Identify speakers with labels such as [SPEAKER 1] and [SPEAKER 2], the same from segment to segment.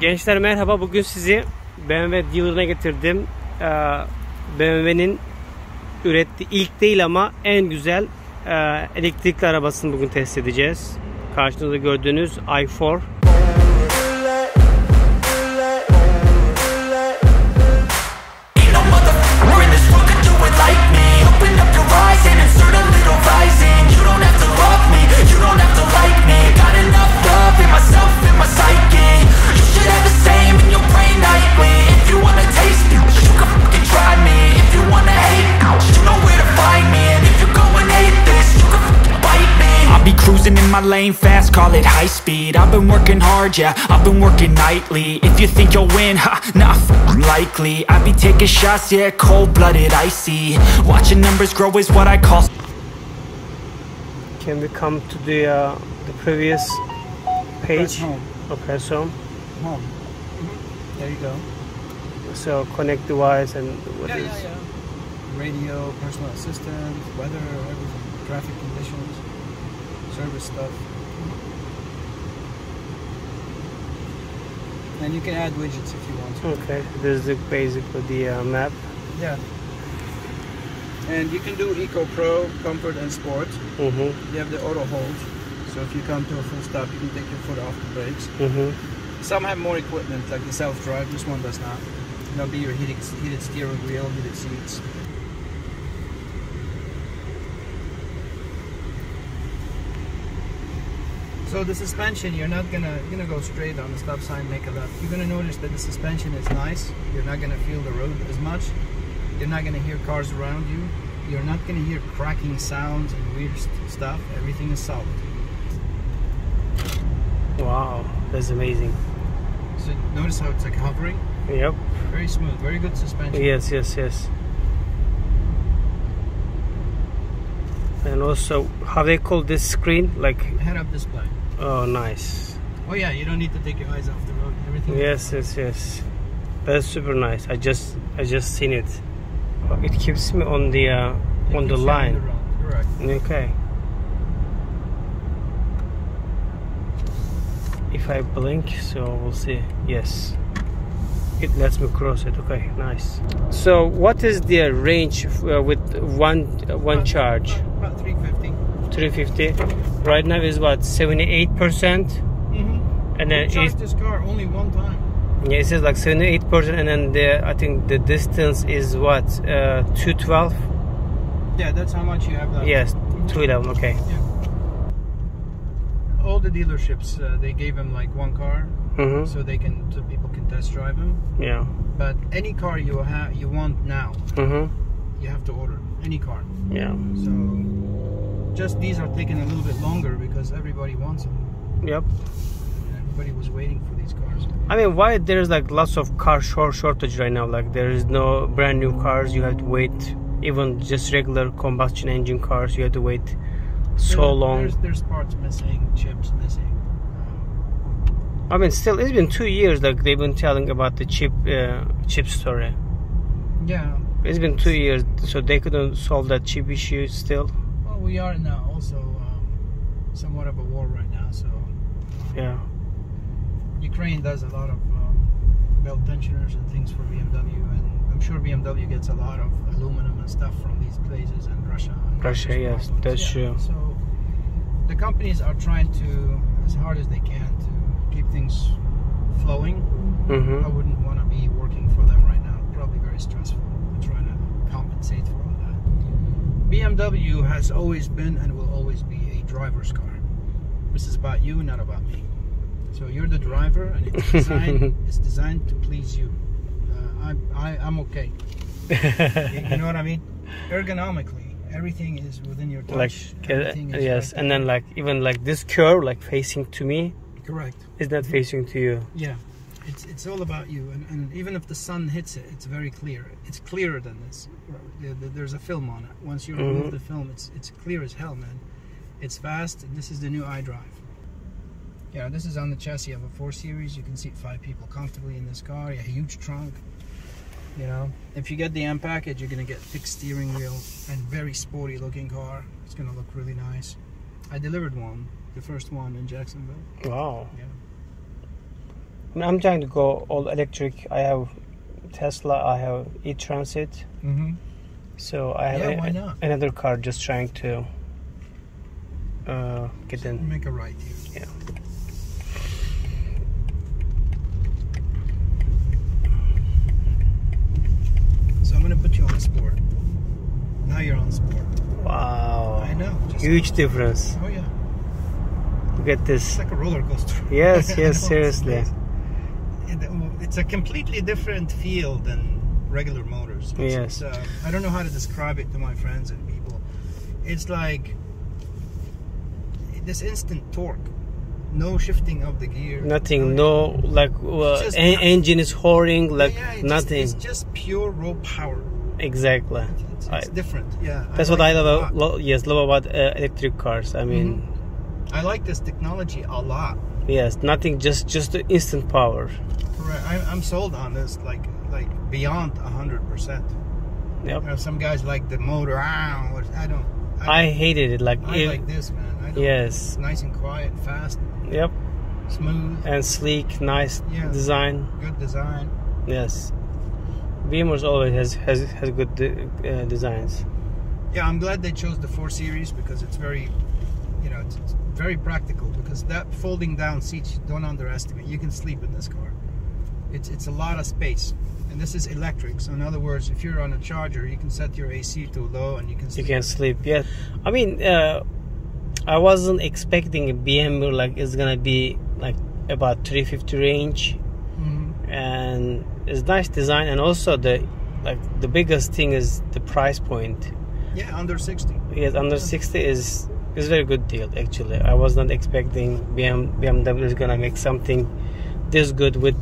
[SPEAKER 1] Gençler merhaba, bugün sizi BMW dealer'ına getirdim. BMW'nin ürettiği ilk değil ama en güzel elektrikli arabasını bugün test edeceğiz. Karşınızda gördüğünüz i4.
[SPEAKER 2] Cruising in my lane fast, call it high speed. I've been working hard, yeah, I've been working nightly. If you think you'll win, ha, not likely. I be taking shots, yeah, cold-blooded, icy. Watching numbers grow is what I call.
[SPEAKER 1] Can we come to the previous page?
[SPEAKER 3] Home.
[SPEAKER 1] Okay, so
[SPEAKER 3] Home. There you go.
[SPEAKER 1] So connect device and what is?
[SPEAKER 3] Radio, personal assistant, weather, everything, traffic conditions, service stuff. And you can add widgets if you want to.
[SPEAKER 1] Okay, this is basically the map.
[SPEAKER 3] Yeah. And you can do Eco Pro, Comfort and Sport. You have the auto hold. So if you come to a full stop, you can take your foot off the brakes. Some have more equipment, like the self-drive. This one does not. There'll be your heated steering wheel, heated seats. So the suspension, you're not gonna go straight on the stop sign, make a left. You're gonna notice that the suspension is nice. You're not gonna feel the road as much. You're not gonna hear cars around you. You're not gonna hear cracking sounds and weird stuff. Everything is solid.
[SPEAKER 1] Wow, that's amazing.
[SPEAKER 3] So notice how it's like hovering.
[SPEAKER 1] Yep.
[SPEAKER 3] Very smooth, very good suspension.
[SPEAKER 1] Yes. And also, how they call this screen? Like
[SPEAKER 3] head-up display.
[SPEAKER 1] Oh, nice.
[SPEAKER 3] Oh yeah, you don't need to take your eyes off the road. Everything.
[SPEAKER 1] Yes. That's super nice. I just seen it. It keeps me on the line.
[SPEAKER 3] Correct.
[SPEAKER 1] Okay. If I blink, so we'll see. Yes. It lets me cross it. Okay, nice. So, what is the range with one charge?
[SPEAKER 3] About 350.
[SPEAKER 1] 350. Right now is what, 78%? And then
[SPEAKER 3] charge this car only one time.
[SPEAKER 1] Yeah, it says like 78%, and then I think the distance is what, 212?
[SPEAKER 3] Yeah, that's how much you have left.
[SPEAKER 1] Yes, 211. Okay.
[SPEAKER 3] Yeah. All the dealerships, they gave them like one car, so people can test drive them.
[SPEAKER 1] Yeah.
[SPEAKER 3] But any car you want now, you have to order any car.
[SPEAKER 1] Yeah.
[SPEAKER 3] So just these are taking a little bit longer because everybody wants them.
[SPEAKER 1] Yep.
[SPEAKER 3] And everybody was waiting for these cars.
[SPEAKER 1] I mean, why there's like lots of car shortage right now? Like there is no brand new cars. You have to wait. Even just regular combustion engine cars, you have to wait so long.
[SPEAKER 3] There's parts missing, chips missing.
[SPEAKER 1] I mean, still, it's been 2 years. Like they've been telling about the chip story.
[SPEAKER 3] Yeah.
[SPEAKER 1] It's been 2 years, so they couldn't solve that chip issue still.
[SPEAKER 3] Well, we are now also somewhat of a war right now, so.
[SPEAKER 1] Yeah.
[SPEAKER 3] Ukraine does a lot of belt tensioners and things for BMW, and I'm sure BMW gets a lot of aluminum and stuff from these places, and Russia.
[SPEAKER 1] Russia, yes, that's true.
[SPEAKER 3] So the companies are trying to, as hard as they can, to keep things flowing. I wouldn't want to be working for them right now. Probably very stressful. I'm trying to compensate for all that. BMW has always been and will always be a driver's car. This is about you, not about me. So you're the driver, and it's designed to please you. I'm okay. You know what I mean? Ergonomically, everything is within your touch.
[SPEAKER 1] Like yes, and then like even like this curve, like facing to me.
[SPEAKER 3] Correct.
[SPEAKER 1] Is not facing to you.
[SPEAKER 3] Yeah, it's all about you, and even if the sun hits it, it's very clear. It's clearer than this. There's a film on it. Once you remove the film, it's clear as hell, man. It's fast. This is the new iDrive. Yeah, this is on the chassis of a 4 Series. You can seat 5 people comfortably in this car. A huge trunk. You know, if you get the M package, you're gonna get fixed steering wheel and very sporty looking car. It's gonna look really nice. I delivered one, the first one in Jacksonville.
[SPEAKER 1] Wow.
[SPEAKER 3] Yeah.
[SPEAKER 1] I'm trying to go all electric. I have Tesla, I have e-Transit. So I have
[SPEAKER 3] why not?
[SPEAKER 1] another car just trying to get in.
[SPEAKER 3] Make a right here.
[SPEAKER 1] Yeah.
[SPEAKER 3] So I'm gonna put you on sport. Now you're on sport.
[SPEAKER 1] Wow.
[SPEAKER 3] I know.
[SPEAKER 1] Huge difference.
[SPEAKER 3] Oh yeah.
[SPEAKER 1] Look at this.
[SPEAKER 3] It's like a roller coaster.
[SPEAKER 1] Yes, yes, seriously.
[SPEAKER 3] It's a completely different feel than regular motors.
[SPEAKER 1] Yes.
[SPEAKER 3] I don't know how to describe it to my friends and people. It's like this instant torque. No shifting of the gear.
[SPEAKER 1] Nothing. No, like engine is roaring. Like nothing.
[SPEAKER 3] It's just pure raw power.
[SPEAKER 1] Exactly.
[SPEAKER 3] It's different. Yeah.
[SPEAKER 1] That's what I love about love about electric cars. I mean,
[SPEAKER 3] I like this technology a lot.
[SPEAKER 1] Yes, nothing. Just the instant power.
[SPEAKER 3] Correct. I'm sold on this. Like beyond 100%.
[SPEAKER 1] Yep.
[SPEAKER 3] You know, some guys like the motor. I don't.
[SPEAKER 1] I hated it. Like
[SPEAKER 3] I like this, man.
[SPEAKER 1] Yes.
[SPEAKER 3] It's nice and quiet, fast.
[SPEAKER 1] Yep.
[SPEAKER 3] Smooth
[SPEAKER 1] and sleek, nice design.
[SPEAKER 3] Good design.
[SPEAKER 1] Yes. BMWs always has good designs.
[SPEAKER 3] Yeah, I'm glad they chose the 4 Series because it's very, it's very practical. Because that folding down seats, don't underestimate. You can sleep in this car. It's a lot of space. And this is electric, so in other words, if you're on a charger, you can set your AC to low and you can sleep.
[SPEAKER 1] You can sleep, yeah. I mean, I wasn't expecting a BMW like it's gonna be like about 350 range, and it's nice design, and also the biggest thing is the price point.
[SPEAKER 3] Yeah, under 60.
[SPEAKER 1] Yes, under 60 is a very good deal actually. I was not expecting BMW is gonna make something this good with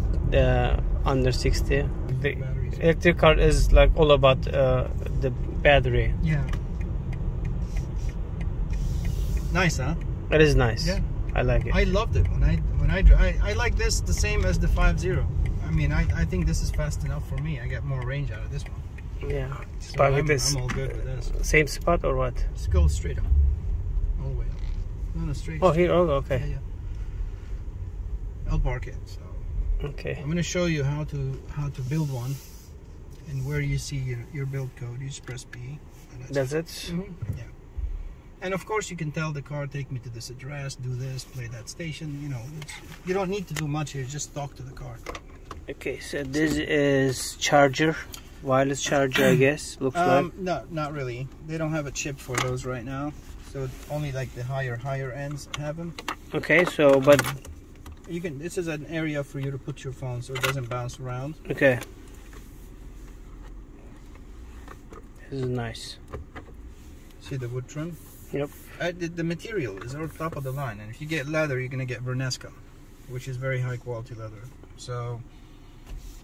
[SPEAKER 1] under 60. The electric car is like all about the battery.
[SPEAKER 3] Yeah. Nice, huh?
[SPEAKER 1] It is nice.
[SPEAKER 3] Yeah.
[SPEAKER 1] I like it.
[SPEAKER 3] I loved it I like this the same as the 5.0. I mean, I think this is fast enough for me. I get more range out of this one.
[SPEAKER 1] Yeah.
[SPEAKER 3] So I'm all good with this.
[SPEAKER 1] Same spot or what?
[SPEAKER 3] Let's go straight up. All the way up. No, straight.
[SPEAKER 1] Oh, here. Oh, okay.
[SPEAKER 3] Yeah. I'll park it. So.
[SPEAKER 1] Okay.
[SPEAKER 3] I'm going to show you how to build one, and where you see your build code, you just press P.
[SPEAKER 1] That's it.
[SPEAKER 3] Yeah. And of course, you can tell the car, take me to this address, do this, play that station. You don't need to do much here. Just talk to the car.
[SPEAKER 1] Okay, so this is charger, wireless charger, I guess. Looks like.
[SPEAKER 3] No, not really. They don't have a chip for those right now. So only like the higher ends have them.
[SPEAKER 1] Okay, so but
[SPEAKER 3] you can. This is an area for you to put your phone, so it doesn't bounce around.
[SPEAKER 1] Okay. This is nice.
[SPEAKER 3] See the wood trim?
[SPEAKER 1] Yep.
[SPEAKER 3] The material is on top of the line, and if you get leather, you're gonna get Vernesca, which is very high quality leather. So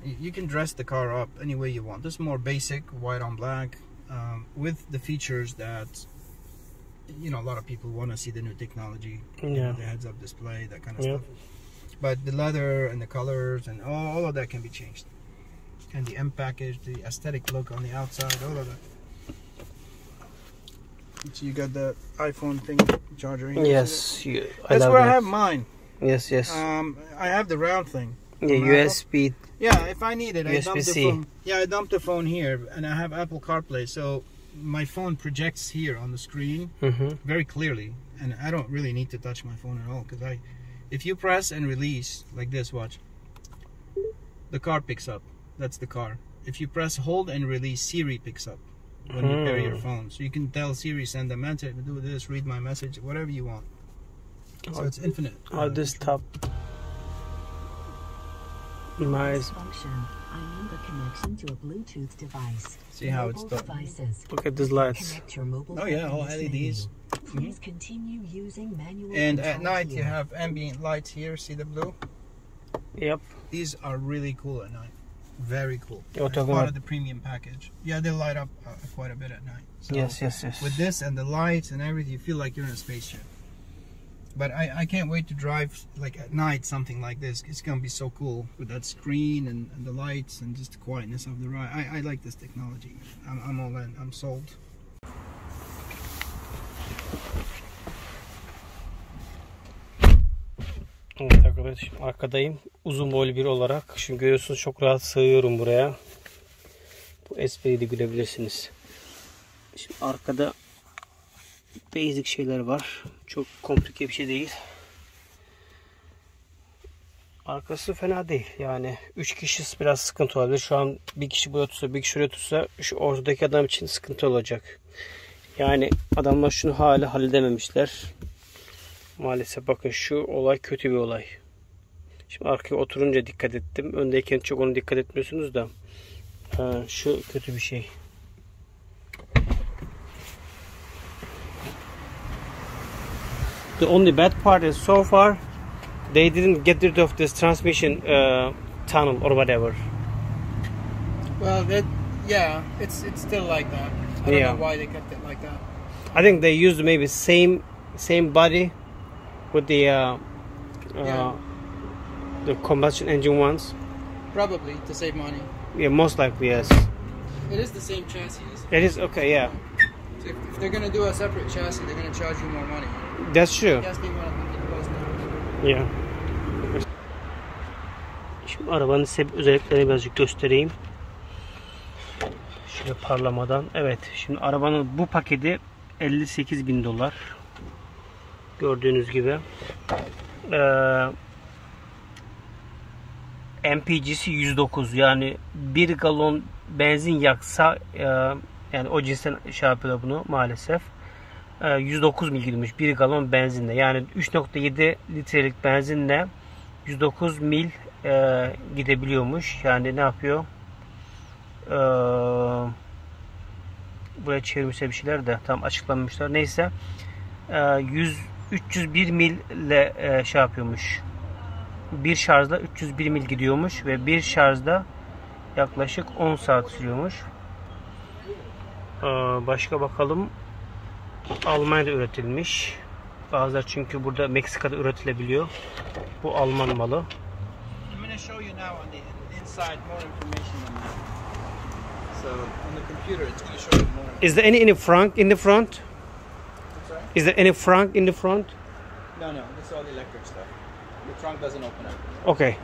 [SPEAKER 3] you can dress the car up any way you want. This is more basic, white on black, with the features that a lot of people want to see the new technology.
[SPEAKER 1] Yeah.
[SPEAKER 3] The heads-up display, that kind of stuff. But the leather and the colors and all of that can be changed. And the M package, the aesthetic look on the outside, all of that. So you got the iPhone thing charger here.
[SPEAKER 1] Yes,
[SPEAKER 3] that's where I have mine.
[SPEAKER 1] Yes.
[SPEAKER 3] I have the round thing.
[SPEAKER 1] Yeah, USB.
[SPEAKER 3] Yeah, if I need it, I dump the
[SPEAKER 1] USB-C.
[SPEAKER 3] phone. Yeah, I dump the phone here, and I have Apple CarPlay, so my phone projects here on the screen very clearly, and I don't really need to touch my phone at all, because if you press and release like this, watch, the car picks up. That's the car. If you press hold and release, Siri picks up when you carry your phone, so you can tell Siri, send a message, do this, read my message, whatever you want. So it's infinite.
[SPEAKER 1] This top. Nice.
[SPEAKER 4] Function. I need a connection to a Bluetooth device.
[SPEAKER 3] See how it's done.
[SPEAKER 1] Look at these lights.
[SPEAKER 4] Connect your mobile
[SPEAKER 3] Oh yeah, all
[SPEAKER 4] phone
[SPEAKER 3] LEDs.
[SPEAKER 4] Please continue using manual
[SPEAKER 3] And at
[SPEAKER 4] control
[SPEAKER 3] night
[SPEAKER 4] here.
[SPEAKER 3] you have ambient lights here. See the blue?
[SPEAKER 1] Yep.
[SPEAKER 3] These are really cool at night. Very cool.
[SPEAKER 1] You're talking
[SPEAKER 3] part
[SPEAKER 1] about
[SPEAKER 3] of the premium package. Yeah, they light up quite a bit at night. So
[SPEAKER 1] yes.
[SPEAKER 3] with this and the lights and everything, you feel like you're in a spaceship. But I can't wait to drive like at night something like this. It's gonna be so cool with that screen and the lights and just the quietness of the ride. I like this technology. I'm all in. I'm sold.
[SPEAKER 1] Evet arkadaşım, arkadayım. uzun boylu biri olarak. Şimdi görüyorsunuz çok rahat sığıyorum buraya. Bu espriyi de gülebilirsiniz. Şimdi arkada basic şeyler var. Çok komplike bir şey değil. Arkası fena değil. Yani 3 kişi biraz sıkıntı olabilir. Şu an bir kişi buraya tutsa, bir kişi oraya tutsa şu ortadaki adam için sıkıntı olacak. Yani adamlar şunu hala halledememişler. Maalesef bakın şu olay kötü bir olay. Şimdi arkaya oturunca dikkat ettim. Öndeyken çok ona dikkat etmiyorsunuz da. Şu kötü bir şey. The only bad part is so far they didn't get rid of this transmission tunnel or whatever.
[SPEAKER 3] Well, yeah, it's still like that. I don't know why they kept it like that.
[SPEAKER 1] I think they used maybe same body with the combustion engine ones.
[SPEAKER 3] Probably to save money.
[SPEAKER 1] Yeah, most likely yes.
[SPEAKER 3] It is the same chassis.
[SPEAKER 1] It is okay, yeah.
[SPEAKER 3] So if they're gonna do a separate chassis, they're gonna charge you more money.
[SPEAKER 1] That's true.
[SPEAKER 3] Yes, they want to close now.
[SPEAKER 1] Yeah. Şimdi arabanın size özelliklerini birazcık göstereyim. Şöyle parlamadan. Evet. Şimdi arabanın bu paketi $58.000. Gördüğünüz gibi. MPG'si 109. Yani 1 galon benzin yaksa yani o cinsten şey yapıyor bunu maalesef. 109 mil gidiyormuş 1 galon benzinle. Yani 3.7 litrelik benzinle 109 mil gidebiliyormuş. Yani ne yapıyor? Buraya çevirmişler bir şeyler de tam açıklanmışlar. Neyse 301 mille şey yapıyormuş. Bir şarjda 301 mil gidiyormuş ve bir şarjda yaklaşık 10 saat sürüyormuş. Başka bakalım. Almanya'da üretilmiş. Bazıları çünkü burada Meksika'da üretilebiliyor. Bu Alman malı.
[SPEAKER 3] I'm going to show you now on the inside more information on that. So on the computer, it's going to show you more.
[SPEAKER 1] Is there any frunk in the front?
[SPEAKER 3] I'm sorry?
[SPEAKER 1] Is there any frunk in the front?
[SPEAKER 3] No, it's all the electric stuff. The trunk doesn't open up.
[SPEAKER 1] Okay.